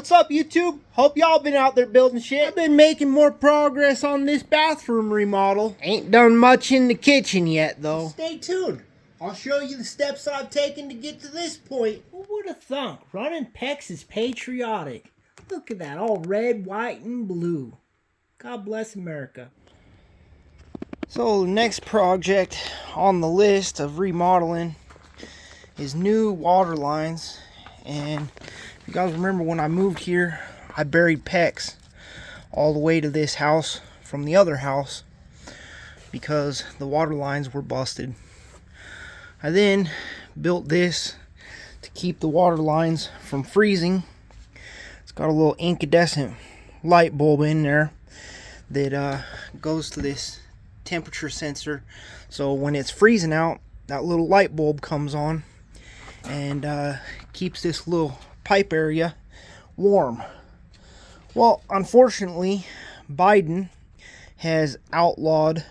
What's up, YouTube? Hope y'all been out there building shit. I've been making more progress on this bathroom remodel. Ain't done much in the kitchen yet, though. Stay tuned. I'll show you the steps I've taken to get to this point. Who would have thunk running Pecs is patriotic? Look at that, all red, white, and blue. God bless America. So the next project on the list of remodeling is new water lines. And if you guys remember, when I moved here, I buried Pecs all the way to this house from the other house because the water lines were busted. I then built this to keep the water lines from freezing. It's got a little incandescent light bulb in there that goes to this temperature sensor. So when it's freezing out, that little light bulb comes on and keeps this little pipe area warm. Well, unfortunately, Biden has outlawed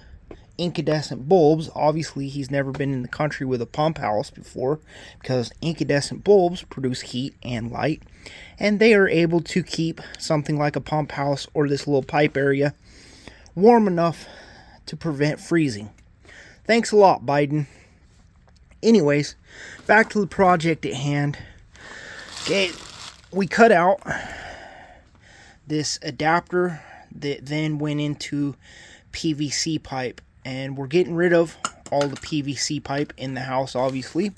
incandescent bulbs. Obviously, he's never been in the country with a pump house before, because incandescent bulbs produce heat and light, and they are able to keep something like a pump house or this little pipe area warm enough to prevent freezing. Thanks a lot, Biden. Anyways, back to the project at hand. Okay, we cut out this adapter that then went into PVC pipe, and we're getting rid of all the PVC pipe in the house, obviously.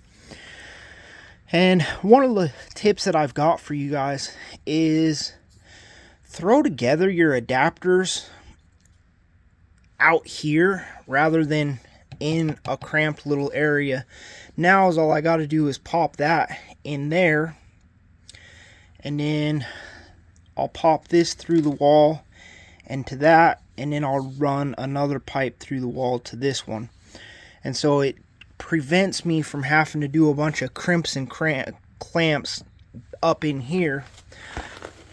And one of the tips that I've got for you guys is throw together your adapters out here rather than in a cramped little area. Now is all I got to do is pop that in there, and then I'll pop this through the wall and to that, and then I'll run another pipe through the wall to this one. And so it prevents me from having to do a bunch of crimps and clamps up in here,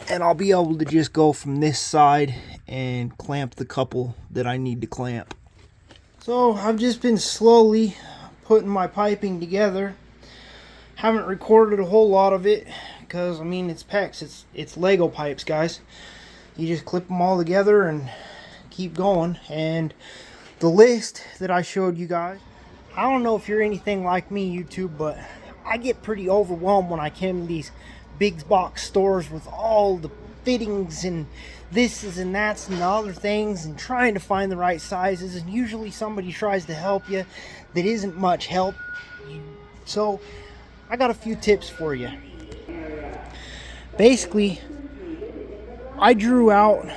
and I'll be able to just go from this side and clamp the couple that I need to clamp. So I've just been slowly putting my piping together. Haven't recorded a whole lot of it because, I mean, it's Pecs, it's Lego pipes, guys. You just clip them all together and keep going. And the list that I showed you guys, I don't know if you're anything like me, YouTube, but I get pretty overwhelmed when I come to these big box stores with all the fittings and this and that's and the other things, and trying to find the right sizes, and usually somebody tries to help you that isn't much help. So I got a few tips for you. Basically, I drew out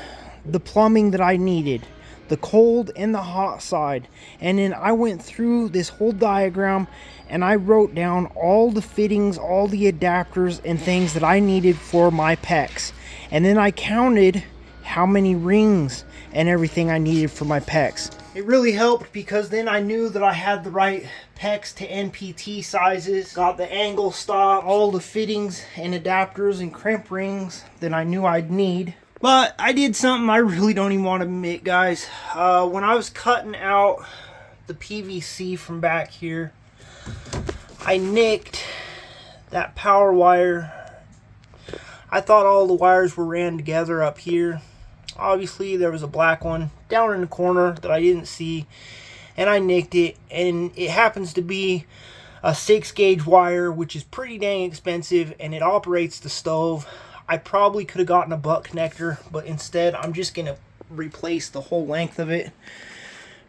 the plumbing that I needed, the cold and the hot side, and then I went through this whole diagram and I wrote down all the fittings, all the adapters and things that I needed for my Pecs. And then I counted how many rings and everything I needed for my Pecs. It really helped because then I knew that I had the right Pecs to NPT sizes, got the angle stop, all the fittings and adapters and crimp rings that I knew I'd need. But I did something I really don't even want to admit, guys. When I was cutting out the PVC from back here, I nicked that power wire. I thought all the wires were ran together up here. Obviously, there was a black one down in the corner that I didn't see, and I nicked it, and it happens to be a 6-gauge wire, which is pretty dang expensive, and it operates the stove. I probably could have gotten a butt connector, but instead I'm just going to replace the whole length of it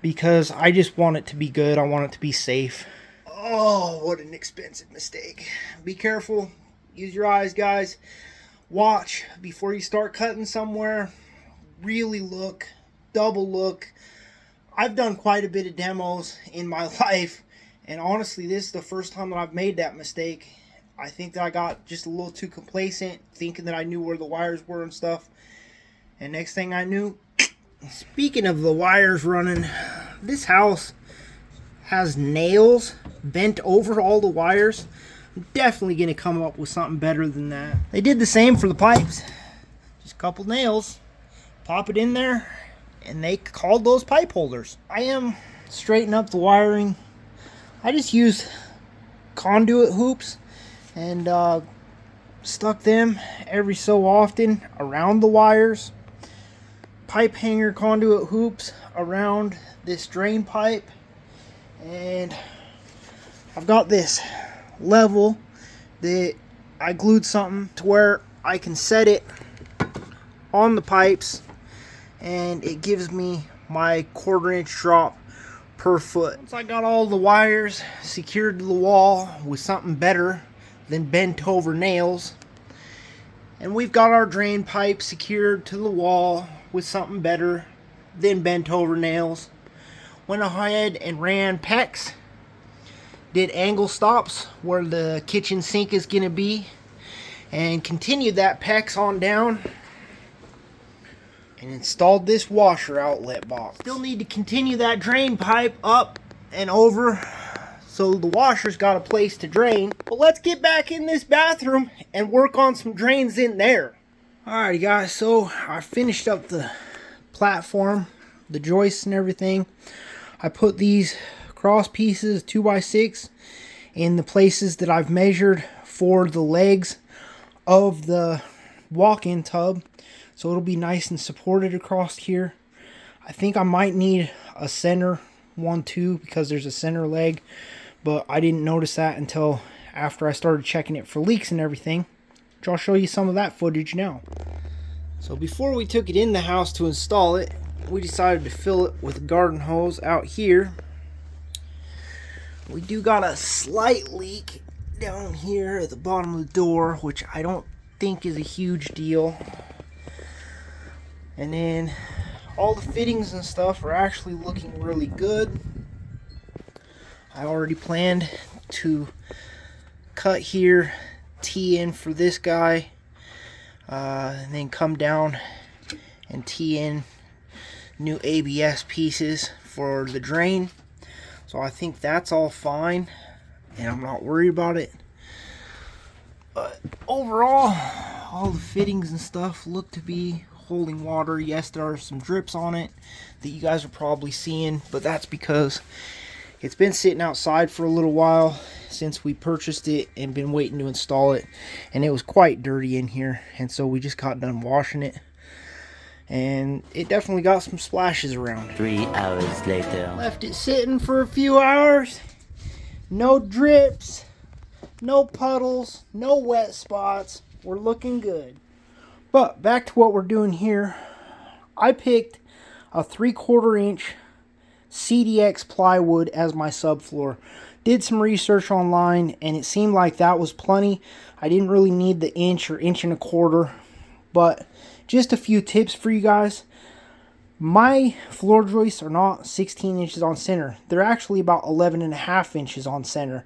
because I just want it to be good. I want it to be safe. Oh, what an expensive mistake. Be careful. Use your eyes, guys. Watch before you start cutting somewhere. Really look. Double look. I've done quite a bit of demos in my life, and honestly, this is the first time that I've made that mistake. I think that I got just a little too complacent, thinking that I knew where the wires were and stuff. And next thing I knew, speaking of the wires running, this house has nails bent over all the wires. I'm definitely going to come up with something better than that. They did the same for the pipes. Just a couple nails. Pop it in there, and they called those pipe holders. I am straightening up the wiring. I just use conduit hoops and stuck them every so often around the wires. Pipe hanger conduit hoops around this drain pipe. And I've got this level that I glued something to where I can set it on the pipes, and it gives me my 1/4 inch drop per foot. Once I got all the wires secured to the wall with something better than bent over nails, and we've got our drain pipe secured to the wall with something better than bent over nails, went ahead and ran PEX, did angle stops where the kitchen sink is going to be, and continued that PEX on down and installed this washer outlet box. Still need to continue that drain pipe up and over so the washer's got a place to drain. But let's get back in this bathroom and work on some drains in there. Alrighty guys, so I finished up the platform, the joists and everything. I put these cross pieces 2x6 in the places that I've measured for the legs of the walk-in tub, so it'll be nice and supported across here. I think I might need a center one too, because there's a center leg, but I didn't notice that until after I started checking it for leaks and everything, which I'll show you some of that footage now. So before we took it in the house to install it, we decided to fill it with a garden hose out here. We do got a slight leak down here at the bottom of the door, which I don't think is a huge deal. And then all the fittings and stuff are actually looking really good. I already planned to cut here, tee in for this guy, and then come down and tee in new ABS pieces for the drain. So I think that's all fine, and I'm not worried about it. But overall, all the fittings and stuff look to be holding water. Yes, there are some drips on it that you guys are probably seeing, but that's because it's been sitting outside for a little while since we purchased it and been waiting to install it, and it was quite dirty in here, and so we just got done washing it, and it definitely got some splashes around. 3 hours later. Left it sitting for a few hours. No drips, no puddles, no wet spots. We're looking good. But back to what we're doing here. I picked a 3/4 inch CDX plywood as my subfloor. Did some research online, and it seemed like that was plenty. I didn't really need the inch or inch and a quarter, but just a few tips for you guys. My floor joists are not 16 inches on center. They're actually about 11.5 inches on center,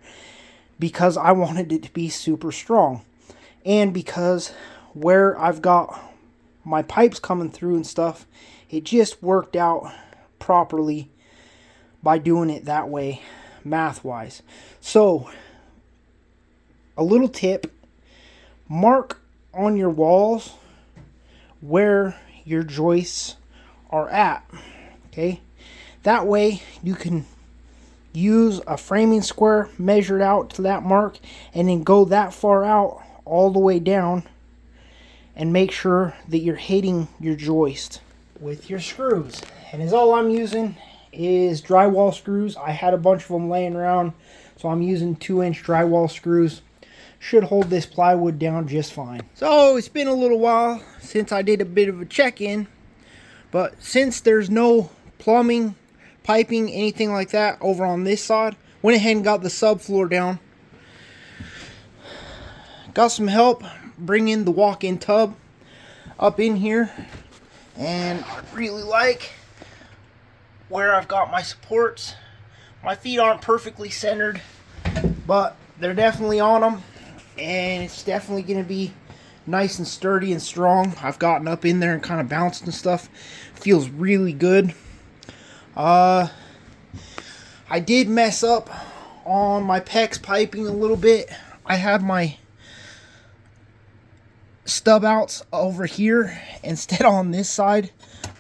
because I wanted it to be super strong, and because where I've got my pipes coming through and stuff, it just worked out properly by doing it that way, math wise. So a little tip: mark on your walls where your joists are at. Okay, that way you can use a framing square, measure it out to that mark, and then go that far out all the way down and make sure that you're hitting your joist with your screws. And as all I'm using is drywall screws. I had a bunch of them laying around, so I'm using 2-inch drywall screws. Should hold this plywood down just fine. So it's been a little while since I did a bit of a check-in, but since there's no plumbing, piping, anything like that over on this side, went ahead and got the subfloor down. Got some help bringing the walk-in tub up in here, and I really like where I've got my supports. My feet aren't perfectly centered, but they're definitely on them, and it's definitely going to be nice and sturdy and strong. I've gotten up in there and kind of bounced and stuff. Feels really good. I did mess up on my PEX piping a little bit. I had my stub outs over here instead on this side,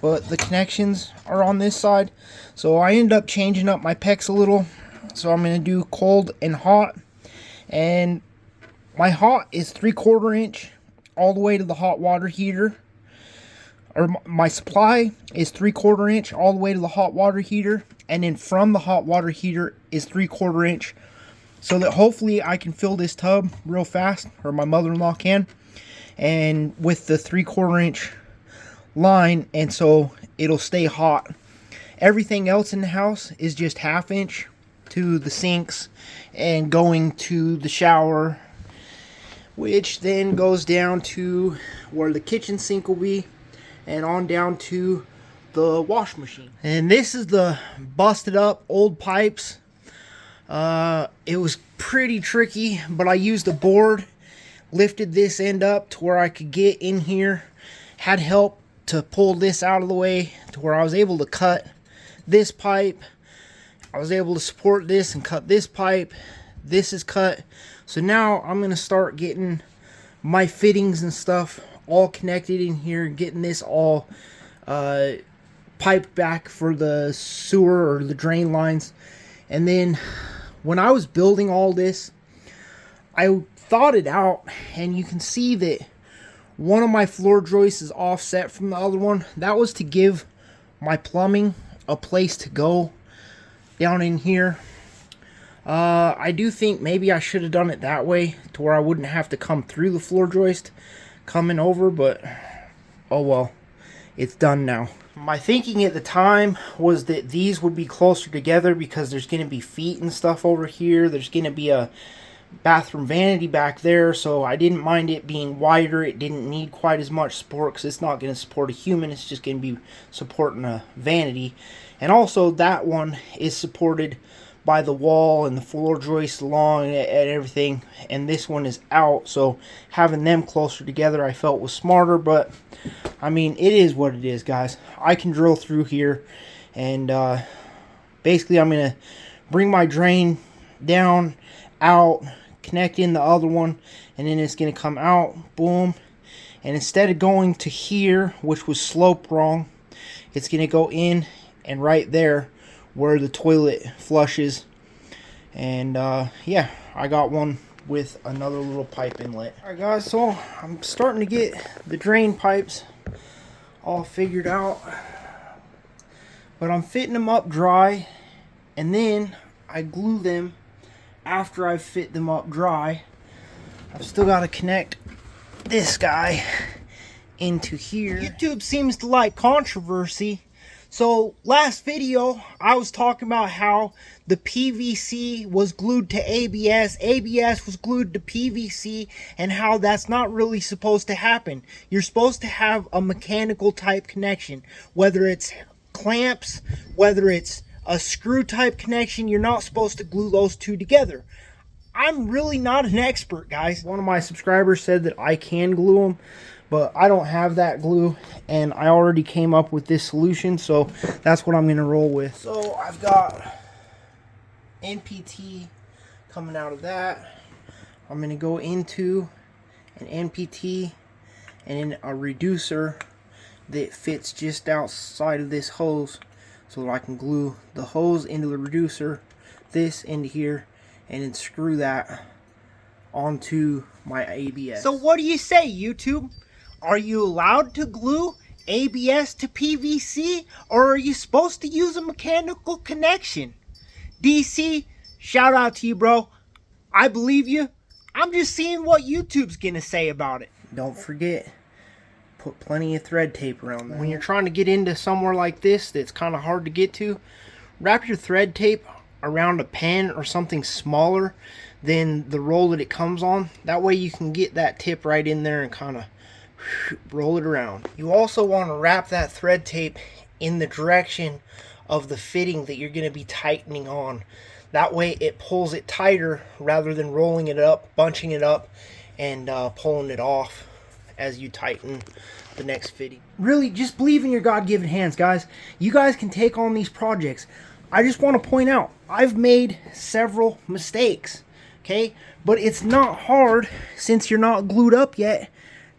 but the connections are on this side, so I ended up changing up my PEX a little. So I'm going to do cold and hot, and my hot is 3/4 inch all the way to the hot water heater. Or my supply is 3/4 inch all the way to the hot water heater. And then from the hot water heater is 3/4 inch. So that hopefully I can fill this tub real fast, or my mother-in-law can. And with the 3/4 inch line, and so it'll stay hot. Everything else in the house is just 1/2 inch to the sinks and going to the shower, which then goes down to where the kitchen sink will be and on down to the wash machine. And this is the busted up old pipes. It was pretty tricky, but I used a board, lifted this end up to where I could get in here, had help to pull this out of the way to where I was able to cut this pipe. I was able to support this and cut this pipe. This is cut. So now I'm going to start getting my fittings and stuff all connected in here, getting this all piped back for the sewer or the drain lines. And then when I was building all this, I thought it out, and you can see that one of my floor joists is offset from the other one. That was to give my plumbing a place to go down in here. I do think maybe I should have done it that way to where I wouldn't have to come through the floor joist coming over, but oh well, it's done now. My thinking at the time was that these would be closer together because there's going to be feet and stuff over here. There's going to be a bathroom vanity back there, so I didn't mind it being wider. It didn't need quite as much support because it's not going to support a human. It's just going to be supporting a vanity. And also that one is supported by the wall and the floor joist along and everything, and this one is out, so having them closer together I felt was smarter. But I mean, it is what it is, guys. I can drill through here, and basically I'm going to bring my drain down, out, connect in the other one, and then it's going to come out, boom, and instead of going to here, which was sloped wrong, it's going to go in and right there where the toilet flushes. And yeah, I got one with another little pipe inlet. Alright guys, so I'm starting to get the drain pipes all figured out, but I'm fitting them up dry, and then I glue them after I fit them up dry. I've still got to connect this guy into here. YouTube seems to like controversy. So last video I was talking about how the PVC was glued to ABS, ABS was glued to PVC, and how that's not really supposed to happen. You're supposed to have a mechanical type connection, whether it's clamps, whether it's a screw type connection. You're not supposed to glue those two together. I'm really not an expert, guys. One of my subscribers said that I can glue them, but I don't have that glue, and I already came up with this solution, so that's what I'm going to roll with. So I've got NPT coming out of that. I'm going to go into an NPT and then a reducer that fits just outside of this hose, so that I can glue the hose into the reducer, this into here, and then screw that onto my ABS. So what do you say, YouTube? Are you allowed to glue ABS to PVC, or are you supposed to use a mechanical connection? DC, shout out to you, bro. I believe you. I'm just seeing what YouTube's gonna say about it. Don't forget, put plenty of thread tape around there. When you're trying to get into somewhere like this that's kind of hard to get to, wrap your thread tape around a pen or something smaller than the roll that it comes on. That way you can get that tip right in there and kind of roll it around. You also want to wrap that thread tape in the direction of the fitting that you're going to be tightening on. That way it pulls it tighter rather than rolling it up, bunching it up, and pulling it off as you tighten the next fitting. Really, just believe in your God-given hands, guys. You guys can take on these projects. I just want to point out, I've made several mistakes, okay? But it's not hard, since you're not glued up yet,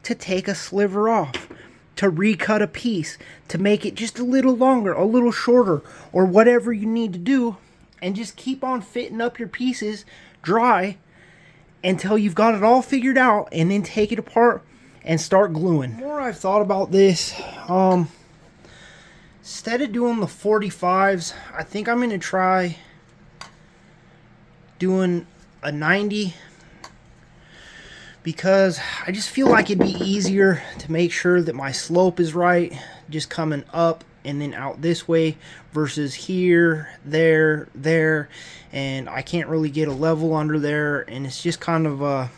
to take a sliver off, to recut a piece, to make it just a little longer, a little shorter, or whatever you need to do, and just keep on fitting up your pieces dry, until you've got it all figured out, and then take it apart and start gluing. The more I've thought about this, instead of doing the 45s, I think I'm going to try doing a 90, because I just feel like it'd be easier to make sure that my slope is right, just coming up and then out this way versus here, there, and I can't really get a level under there, and it's just kind of a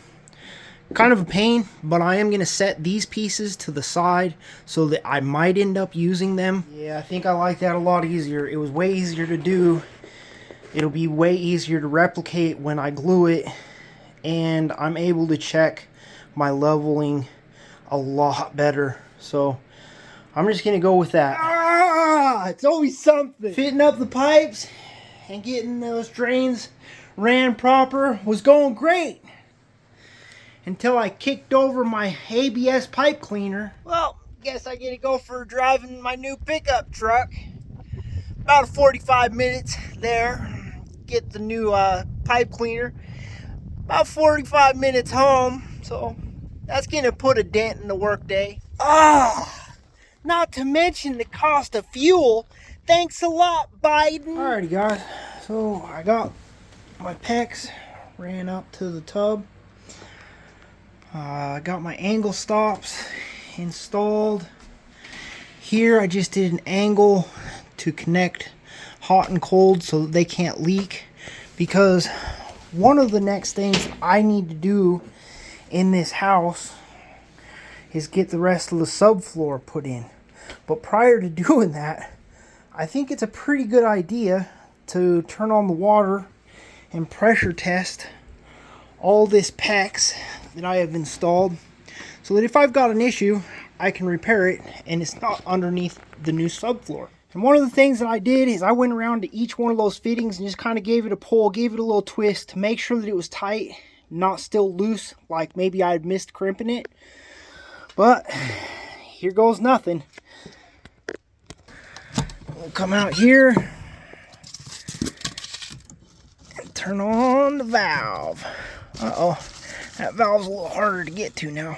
pain. But I am going to set these pieces to the side so that I might end up using them. Yeah, I think I like that a lot easier. It was way easier to do. It'll be way easier to replicate when I glue it, and I'm able to check my leveling a lot better. So I'm just going to go with that. It's always something. Fitting up the pipes and getting those drains ran proper was going great, until I kicked over my ABS pipe cleaner. Well, guess I get to go for driving my new pickup truck. About 45 minutes there. Get the new pipe cleaner. About 45 minutes home. So that's going to put a dent in the workday. Not to mention the cost of fuel. Thanks a lot, Biden. Alrighty, guys. So I got my pecs ran up to the tub. I got my angle stops installed. Here I just did an angle to connect hot and cold so that they can't leak, because one of the next things I need to do in this house is get the rest of the subfloor put in. But prior to doing that, I think it's a pretty good idea to turn on the water and pressure test all this PEX that I have installed, so that if I've got an issue, I can repair it and it's not underneath the new subfloor. And one of the things that I did is I went around to each one of those fittings and just kind of gave it a pull, gave it a little twist to make sure that it was tight, not still loose, like maybe I had missed crimping it. But here goes nothing. We'll come out here and turn on the valve. Uh-oh, that valve's a little harder to get to now.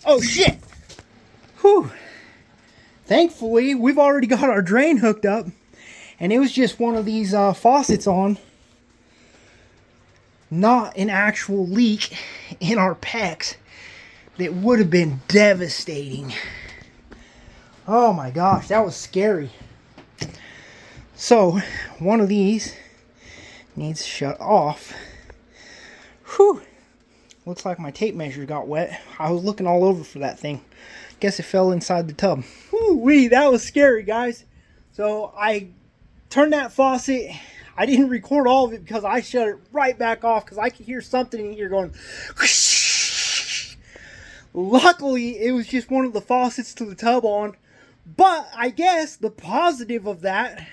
Oh shit! Whew. Thankfully, we've already got our drain hooked up, and it was just one of these faucets on, not an actual leak in our PEX that would have been devastating. Oh my gosh, that was scary. So, one of these needs to shut off. Whew. Looks like my tape measure got wet. I was looking all over for that thing. Guess it fell inside the tub. Whoo-wee, that was scary, guys. So I turned that faucet. I didn't record all of it because I shut it right back off because I could hear something in here going whoosh. Luckily, it was just one of the faucets to the tub on. But I guess the positive of that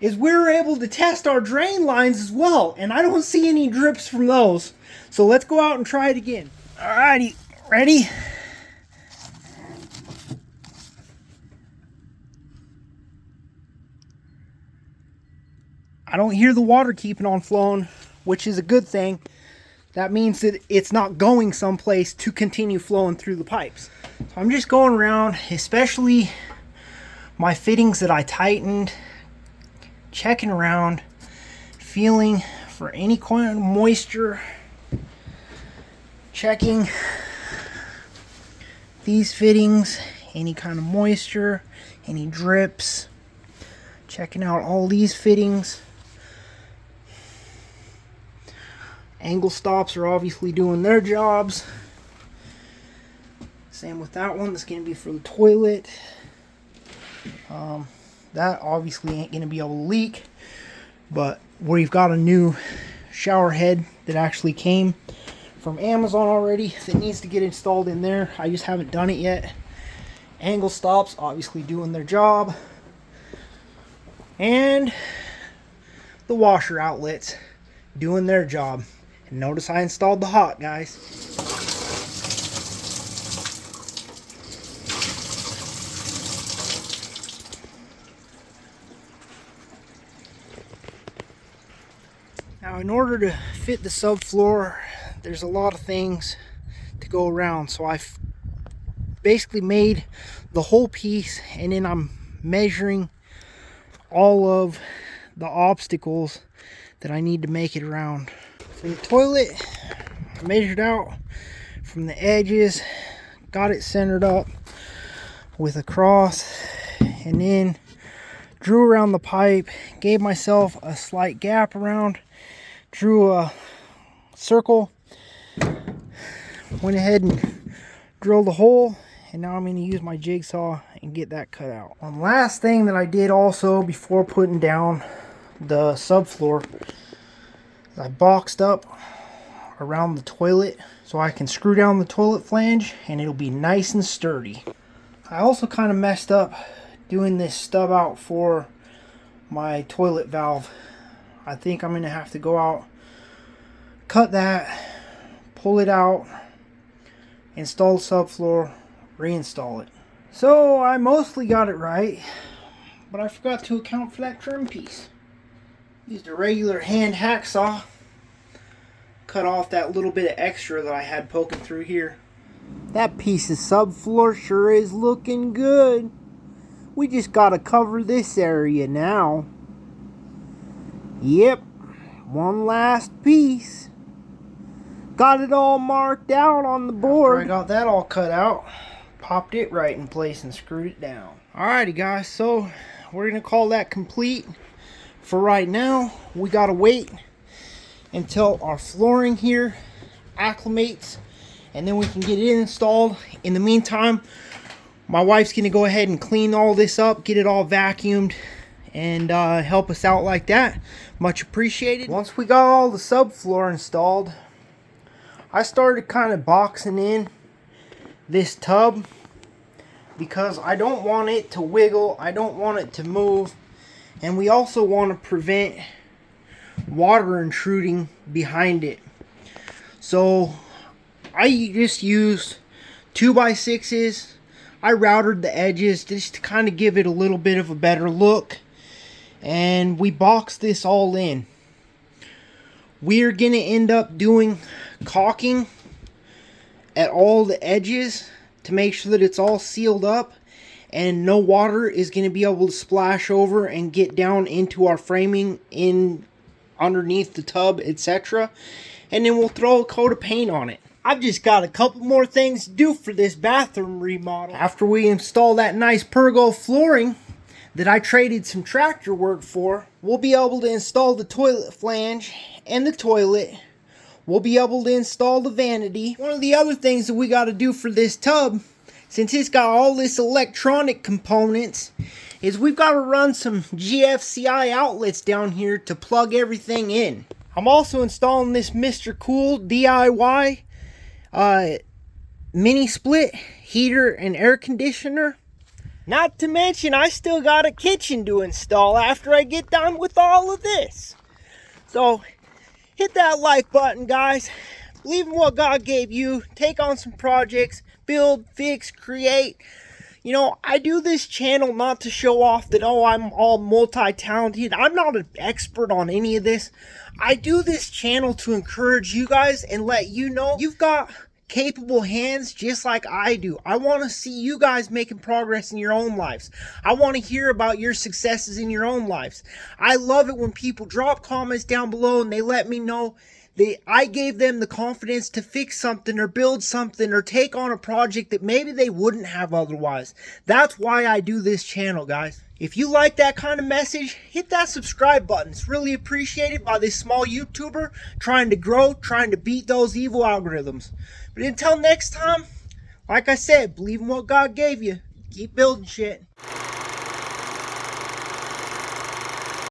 is we were able to test our drain lines as well, and I don't see any drips from those. So let's go out and try it again. Alrighty, ready? I don't hear the water keeping on flowing, which is a good thing. That means that it's not going someplace to continue flowing through the pipes. So I'm just going around, especially my fittings that I tightened, checking around, feeling for any kind of moisture, checking these fittings, any kind of moisture, any drips, checking out all these fittings. Angle stops are obviously doing their jobs. Same with that one, that's going to be for the toilet. That obviously ain't going to be able to leak, but we've got a new shower head that actually came from Amazon already that needs to get installed in there. I just haven't done it yet. Angle stops obviously doing their job, and the washer outlets doing their job. And notice I installed the hot, guys. Now, in order to fit the subfloor, there's a lot of things to go around. So I've basically made the whole piece, and then I'm measuring all of the obstacles that I need to make it around. For the toilet, I measured out from the edges, got it centered up with a cross, and then drew around the pipe, gave myself a slight gap around, drew a circle, went ahead and drilled a hole, and now I'm going to use my jigsaw and get that cut out. One last thing that I did also before putting down the subfloor, I boxed up around the toilet so I can screw down the toilet flange and it'll be nice and sturdy. I also kind of messed up doing this stub out for my toilet valve. I think I'm going to have to go out, cut that, pull it out, install the subfloor, reinstall it. So I mostly got it right, but I forgot to account for that trim piece. Used a regular hand hacksaw, cut off that little bit of extra that I had poking through here. That piece of subfloor sure is looking good. We just gotta cover this area now. Yep, one last piece. Got it all marked out on the board. After I got that all cut out, popped it right in place and screwed it down. Alrighty guys, so we're gonna call that complete. For right now, we gotta wait until our flooring here acclimates, and then we can get it installed. In the meantime, my wife's gonna go ahead and clean all this up, get it all vacuumed, and help us out like that. Much appreciated. Once we got all the subfloor installed, I started kind of boxing in this tub because I don't want it to wiggle, I don't want it to move, and we also want to prevent water intruding behind it. So I just used 2x6s. I routed the edges just to kind of give it a little bit of a better look, and we boxed this all in. We're gonna end up doing caulking at all the edges to make sure that it's all sealed up and no water is going to be able to splash over and get down into our framing in underneath the tub, etc. And then we'll throw a coat of paint on it. I've just got a couple more things to do for this bathroom remodel. After we install that nice pergo flooring that I traded some tractor work for, we'll be able to install the toilet flange and the toilet. We'll be able to install the vanity. One of the other things that we got to do for this tub, since it's got all this electronic components, is we've got to run some GFCI outlets down here to plug everything in. I'm also installing this Mr. Cool DIY mini split heater and air conditioner. Not to mention, I still got a kitchen to install after I get done with all of this. So hit that like button, guys. Believe in what God gave you. Take on some projects. Build, fix, create. You know, I do this channel not to show off that, oh, I'm all multi-talented. I'm not an expert on any of this. I do this channel to encourage you guys and let you know you've got capable hands just like I do. I want to see you guys making progress in your own lives. I want to hear about your successes in your own lives. I love it when people drop comments down below and they let me know that I gave them the confidence to fix something or build something or take on a project that maybe they wouldn't have otherwise. That's why I do this channel, guys. If you like that kind of message, hit that subscribe button. It's really appreciated by this small YouTuber trying to grow, trying to beat those evil algorithms. But until next time, like I said, believe in what God gave you. Keep building shit.